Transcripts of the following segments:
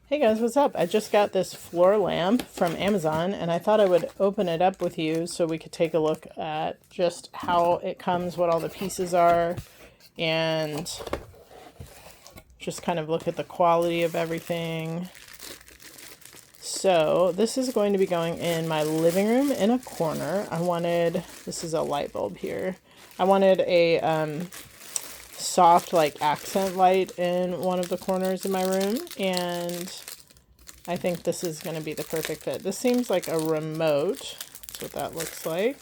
Hey guys, what's up? I just got this floor lamp from Amazon and I thought I would open it up with you so we could take a look at just how it comes, what all the pieces are, and just kind of look at the quality of everything. So this is going to be going in my living room in a corner. This is a light bulb here. I wanted a soft like accent light in one of the corners in my room, and I think this is going to be the perfect fit. This seems like a remote. That's what that looks like.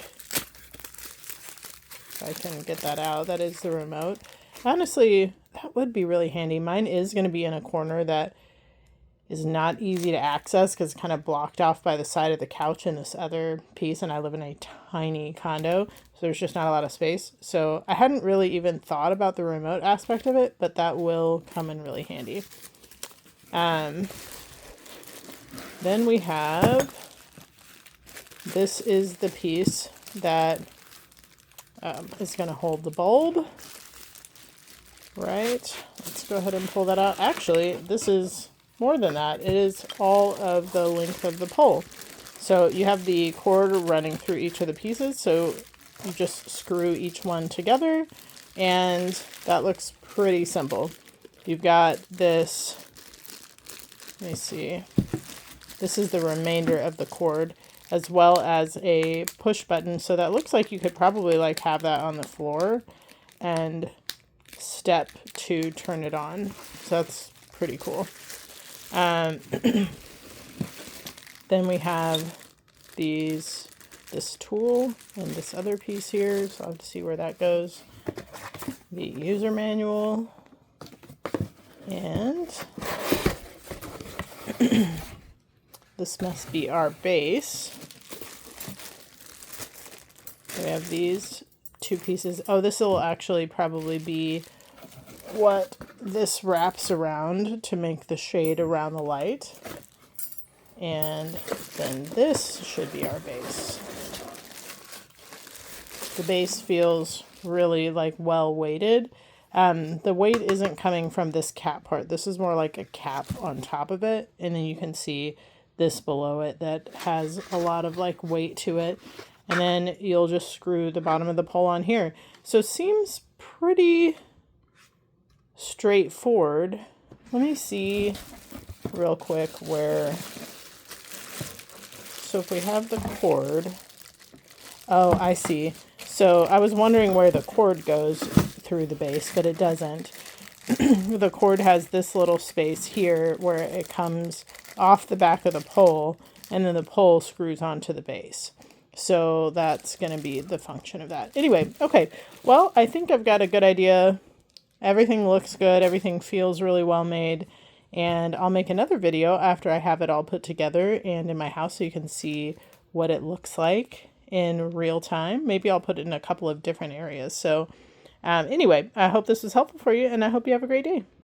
If I can get that out, that is the remote. Honestly, that would be really handy. Mine is going to be in a corner that is not easy to access because it's kind of blocked off by the side of the couch in this other piece, and I live in a tiny condo, so there's just not a lot of space. So I hadn't really even thought about the remote aspect of it, but that will come in really handy. Then we have, this is the piece that is going to hold the bulb, right? Let's go ahead and pull that out. Actually, this is more than that. It is all of the length of the pole. So you have the cord running through each of the pieces, so you just screw each one together, and that looks pretty simple. You've got this, let me see, this is the remainder of the cord, as well as a push button, so that looks like you could probably like have that on the floor and step to turn it on. So that's pretty cool. Then we have this tool and this other piece here, so I'll have to see where that goes. The user manual, and this must be our base. We have these two pieces. Oh, this will actually probably be what this wraps around to make the shade around the light. And then this should be our base. The base feels really like well weighted. The weight isn't coming from this cap part. This is more like a cap on top of it. And then you can see this below it that has a lot of like weight to it. And then you'll just screw the bottom of the pole on here. So it seems pretty straightforward. Let me see real quick where. So if we have the cord. Oh, I see. So I was wondering where the cord goes through the base, but it doesn't. The cord has this little space here where it comes off the back of the pole, and then the pole screws onto the base. So that's going to be the function of that. Anyway, okay. Well, I think I've got a good idea. Everything looks good. Everything feels really well made. And I'll make another video after I have it all put together and in my house so you can see what it looks like in real time. Maybe I'll put it in a couple of different areas. So anyway, I hope this was helpful for you, and I hope you have a great day.